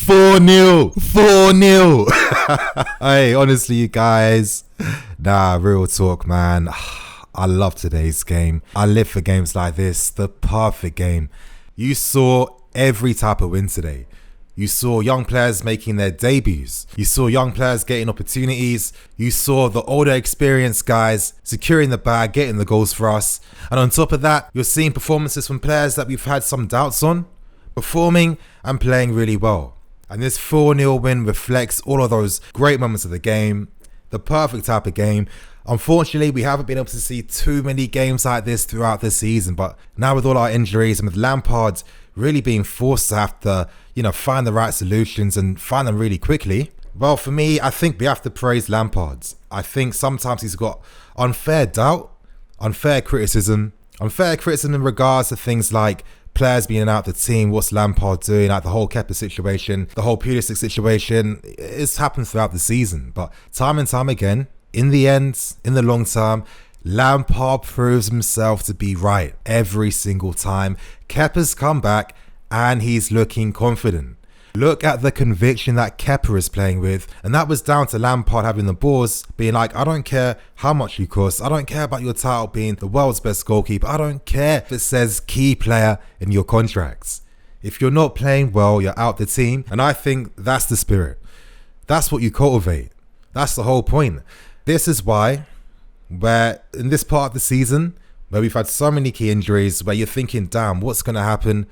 "4-0, 4-0." Hey, honestly, you guys, real talk, man. I love today's game. I live for games like this, the perfect game. You saw every type of win today. You saw young players making their debuts. You saw young players getting opportunities. You saw the older experienced guys securing the bag, getting the goals for us. And on top of that, you're seeing performances from players that we've had some doubts on, performing and playing really well. And this 4-0 win reflects all of those great moments of the game, the perfect type of game. Unfortunately, we haven't been able to see too many games like this throughout the season, but now with all our injuries and with Lampard really being forced to have to, find the right solutions and find them really quickly, well, for me, I think we have to praise Lampard. I think sometimes he's got unfair doubt, unfair criticism in regards to things like players being out of the team, what's Lampard doing, like the whole Kepa situation, the whole Pulisic situation. It's happened throughout the season, but time and time again, in the end, in the long term, Lampard proves himself to be right every single time. Kepa's come back and he's looking confident. Look at the conviction that Kepa is playing with, and that was down to Lampard having the balls, being like, I don't care how much you cost, I don't care about your title being the world's best goalkeeper, I don't care if it says key player in your contracts. If you're not playing well, you're out the team, and I think that's the spirit. That's what you cultivate. That's the whole point. This is why, where in this part of the season, where we've had so many key injuries, where you're thinking, damn, what's going to happen?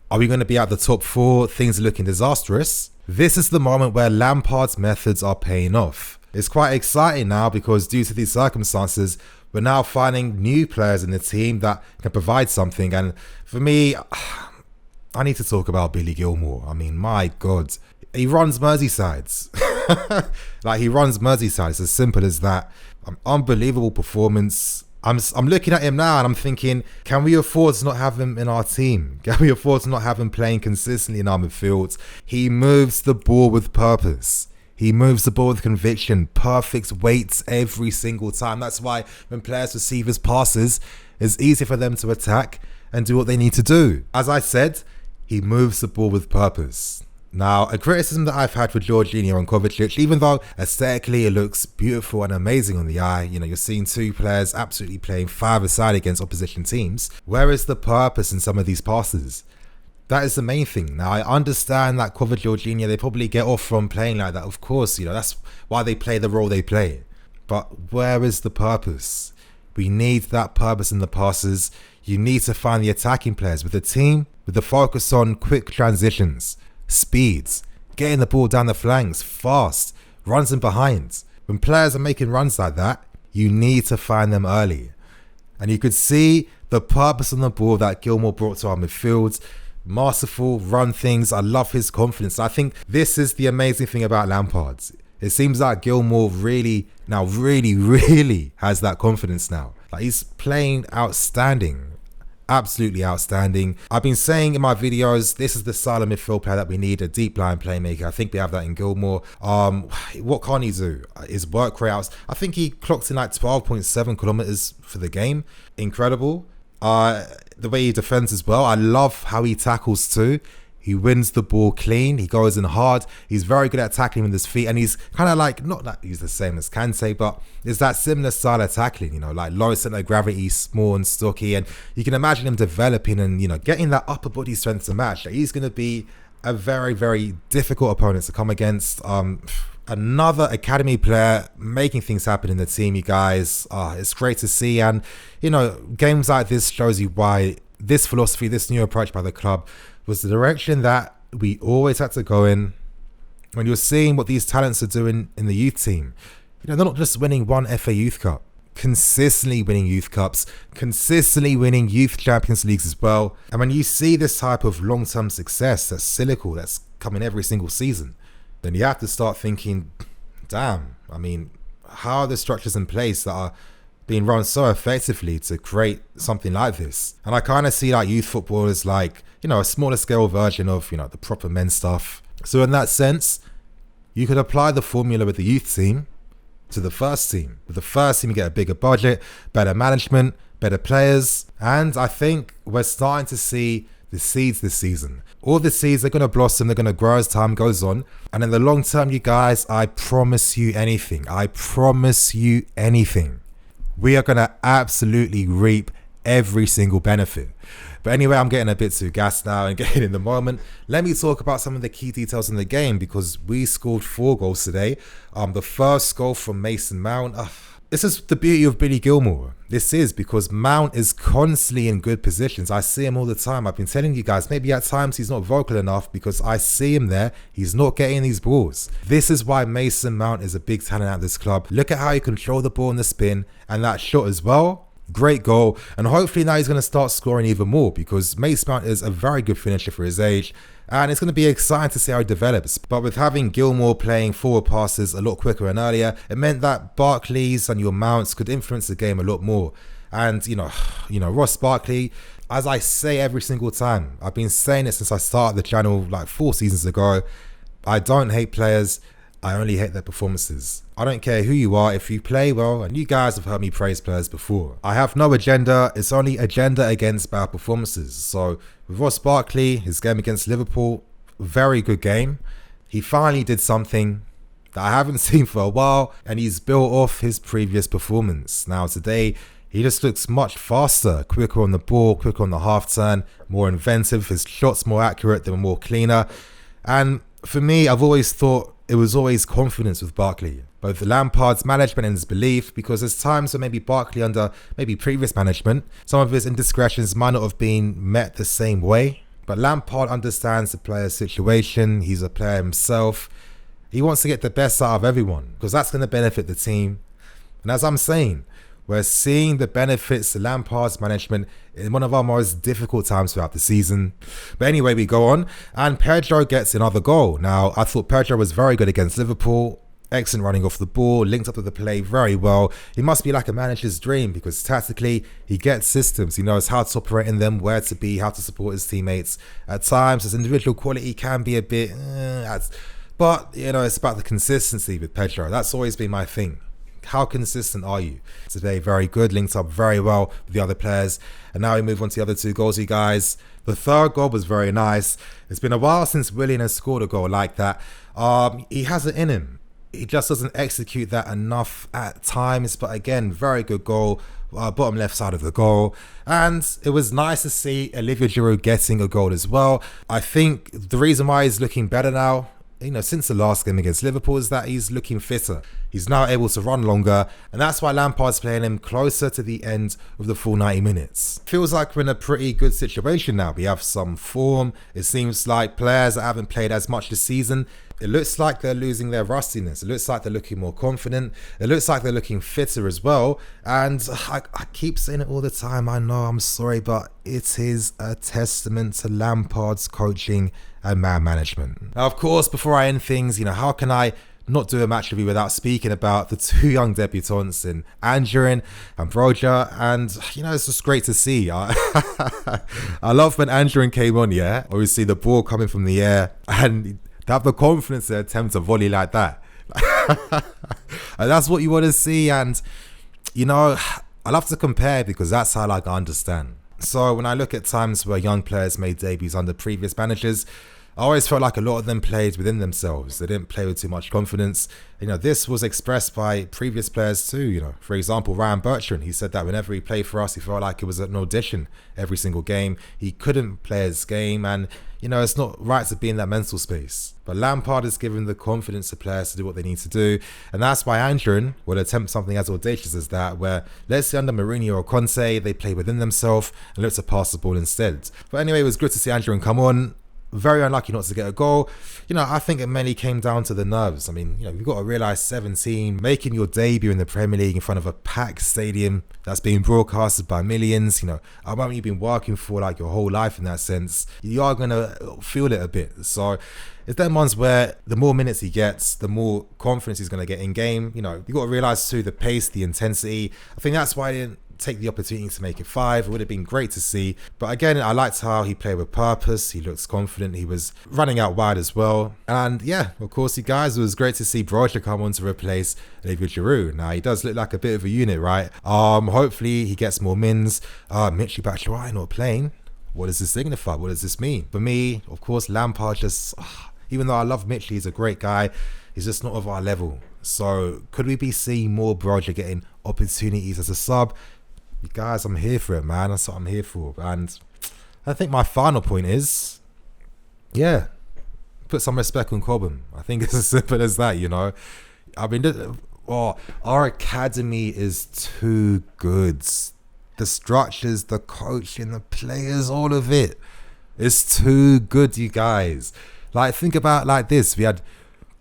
Are we going to be out the top 4? Things are looking disastrous. This is the moment where Lampard's methods are paying off. It's quite exciting now because due to these circumstances, we're now finding new players in the team that can provide something. And for me, I need to talk about Billy Gilmour. I mean, my God, he runs Merseysides. He runs Merseyside. It's as simple as that. Unbelievable performance. I'm looking at him now and I'm thinking, can we afford to not have him in our team? Can we afford to not have him playing consistently in our midfield? He moves the ball with purpose. He moves the ball with conviction, perfect weights every single time. That's why when players receive his passes, it's easy for them to attack and do what they need to do. As I said, he moves the ball with purpose. Now, a criticism that I've had for Jorginho and Kovacic, even though aesthetically it looks beautiful and amazing on the eye, you're seeing two players absolutely playing five-a-side against opposition teams. Where is the purpose in some of these passes? That is the main thing. Now, I understand that Kovacic, Jorginho, they probably get off from playing like that. Of course, that's why they play the role they play. But where is the purpose? We need that purpose in the passes. You need to find the attacking players with the team, with the focus on quick transitions, speeds, getting the ball down the flanks, fast, runs in behind. When players are making runs like that, you need to find them early. And you could see the purpose on the ball that Gilmour brought to our midfield. Masterful, run things. I love his confidence. I think this is the amazing thing about Lampard. It seems like Gilmour really has that confidence now. He's playing outstanding. Absolutely outstanding. I've been saying in my videos, this is the style of midfield player that we need, a deep line playmaker. I think we have that in Gilmour. What can he do? His work rate, I think he clocked in 12.7 kilometers for the game. Incredible. The way he defends as well. I love how he tackles too. He wins the ball clean. He goes in hard. He's very good at tackling with his feet. And he's kind of not that he's the same as Kante, but it's that similar style of tackling, low center of gravity, small and stocky. And you can imagine him developing and, getting that upper body strength to match. He's going to be a very, very difficult opponent to come against. Another academy player making things happen in the team, you guys. It's great to see. And, games like this shows you why this philosophy, this new approach by the club was the direction that we always had to go in. When you're seeing what these talents are doing in the youth team, they're not just winning one FA Youth Cup, consistently winning youth cups, consistently winning youth Champions Leagues as well. And when you see this type of long-term success that's cyclical, that's coming every single season, then you have to start thinking, damn, how are the structures in place that are being run so effectively to create something like this? And I kind of see youth football as a smaller scale version of, the proper men's stuff. So in that sense, you could apply the formula with the youth team to the first team. With the first team, you get a bigger budget, better management, better players, and I think we're starting to see the seeds this season. All the seeds are going to blossom, they're going to grow as time goes on, and in the long term, you guys, I promise you anything. We are going to absolutely reap every single benefit. But anyway, I'm getting a bit too gassed now and getting in the moment. Let me talk about some of the key details in the game, because we scored 4 goals today. The first goal from Mason Mount. This is the beauty of Billy Gilmour. This is because Mount is constantly in good positions. I see him all the time. I've been telling you guys, maybe at times he's not vocal enough because I see him there. He's not getting these balls. This is why Mason Mount is a big talent at this club. Look at how he controlled the ball in the spin and that shot as well. Great goal. And hopefully now he's going to start scoring even more, because Mason Mount is a very good finisher for his age. And it's going to be exciting to see how he develops. But with having Gilmour playing forward passes a lot quicker and earlier, it meant that Barkley's and your Mounts could influence the game a lot more. And, you know, Ross Barkley, as I say every single time, I've been saying it since I started the channel like 4 seasons ago, I don't hate players, I only hate their performances. I don't care who you are, if you play well, and you guys have heard me praise players before. I have no agenda, it's only agenda against bad performances. So with Ross Barkley, his game against Liverpool, very good game. He finally did something that I haven't seen for a while, and he's built off his previous performance. Now today, he just looks much faster, quicker on the ball, quicker on the half turn, more inventive, his shots more accurate, they were more cleaner. And for me, I've always thought it was always confidence with Barkley. Both Lampard's management and his belief, because there's times when maybe Barkley under maybe previous management, some of his indiscretions might not have been met the same way. But Lampard understands the player's situation. He's a player himself. He wants to get the best out of everyone, because that's going to benefit the team. And as I'm saying, we're seeing the benefits of Lampard's management in one of our most difficult times throughout the season. But anyway, we go on, and Pedro gets another goal. Now, I thought Pedro was very good against Liverpool. Excellent running off the ball, linked up to the play very well. He must be like a manager's dream, because tactically, he gets systems. He knows how to operate in them, where to be, how to support his teammates. At times, his individual quality can be a bit... but, you know, it's about the consistency with Pedro. That's always been my thing. How consistent are you? Today, very good, linked up very well with the other players. And now we move on to the other 2 goals, you guys. The third goal was very nice. It's been a while since Willian has scored a goal like that. He has it in him. He just doesn't execute that enough at times. But again, very good goal, bottom left side of the goal. And it was nice to see Olivier Giroud getting a goal as well. I think the reason why he's looking better now, you know, since the last game against Liverpool, is that he's looking fitter. He's now able to run longer, and that's why Lampard's playing him closer to the end of the full 90 minutes. Feels like we're in a pretty good situation now. We have some form. It seems like players that haven't played as much this season, it looks like they're losing their rustiness. It looks like they're looking more confident. It looks like they're looking fitter as well. And I keep saying it all the time. I know, I'm sorry, but it is a testament to Lampard's coaching and man management. Now, of course, before I end things, you know, how can I not do a match review without speaking about the 2 young debutants in Anjorin and Broja? And, you know, it's just great to see. I love when Anjorin came on, yeah? Obviously, the ball coming from the air, and to have the confidence to attempt a volley like that. And that's what you want to see. And, you know, I love to compare, because that's how I understand. So when I look at times where young players made debuts under previous managers, I always felt like a lot of them played within themselves. They didn't play with too much confidence. You know, this was expressed by previous players too. You know, for example, Ryan Bertrand, he said that whenever he played for us, he felt like it was an audition every single game. He couldn't play his game, and, you know, it's not right to be in that mental space. But Lampard has given the confidence to players to do what they need to do. And that's why Anjorin will attempt something as audacious as that, where, let's say under Mourinho or Conte, they play within themselves and look to pass the ball instead. But anyway, it was good to see Anjorin come on. Very unlucky not to get a goal. You know, I think it mainly came down to the nerves. I mean, you know, you've got to realise 17, making your debut in the Premier League in front of a packed stadium that's being broadcasted by millions, you know, I mean, you've been working for like your whole life in that sense. You are going to feel it a bit. So it's them ones where the more minutes he gets, the more confidence he's going to get in game. You know, you've got to realise too the pace, the intensity. I think that's why he didn't take the opportunity to make it 5. It would have been great to see. But again, I liked how he played with purpose. He looks confident. He was running out wide as well. And yeah, of course, you guys, it was great to see Broja come on to replace David Giroud. Now, he does look like a bit of a unit, right? Hopefully, he gets more mins. Michy Batshuayi not playing. What does this signify? What does this mean? For me, of course, Lampard just... even though I love Michy, he's a great guy, he's just not of our level. So could we be seeing more Broja getting opportunities as a sub? You guys, I'm here for it, man. That's what I'm here for. And I think my final point is, yeah, put some respect on Cobham. I think it's as simple as that, you know. I mean, our academy is too good. The structures, the coaching, the players, all of it is too good, you guys. Like, think about it like this. We had,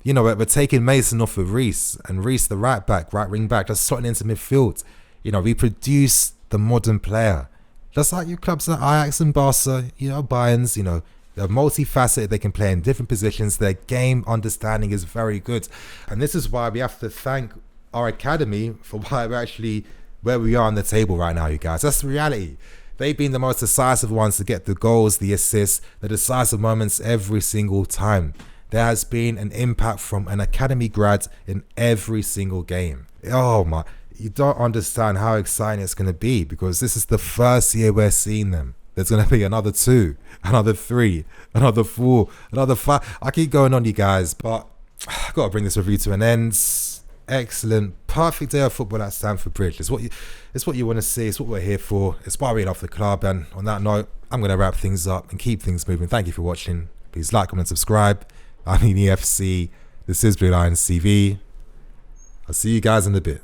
you know, we're taking Mason off of Reece, and Reece, the right wing back, just slotting into midfield. You know, we produce the modern player. Just like your clubs like Ajax and Barca, you know, Bayerns, you know, they're multifaceted. They can play in different positions. Their game understanding is very good. And this is why we have to thank our academy for why we're actually where we are on the table right now, you guys. That's the reality. They've been the most decisive ones to get the goals, the assists, the decisive moments every single time. There has been an impact from an academy grad in every single game. Oh my, you don't understand how exciting it's going to be, because this is the first year we're seeing them. There's going to be another 2, another 3, another 4, another 5. I keep going on, you guys, but I've got to bring this review to an end. Excellent, perfect day of football at Stamford Bridge. It's what you want to see. It's what we're here for. It's why we love the club. And on that note, I'm going to wrap things up and keep things moving. Thank you for watching. Please like, comment, subscribe. I'm EFC. This is Blue Lions TV. I'll see you guys in a bit.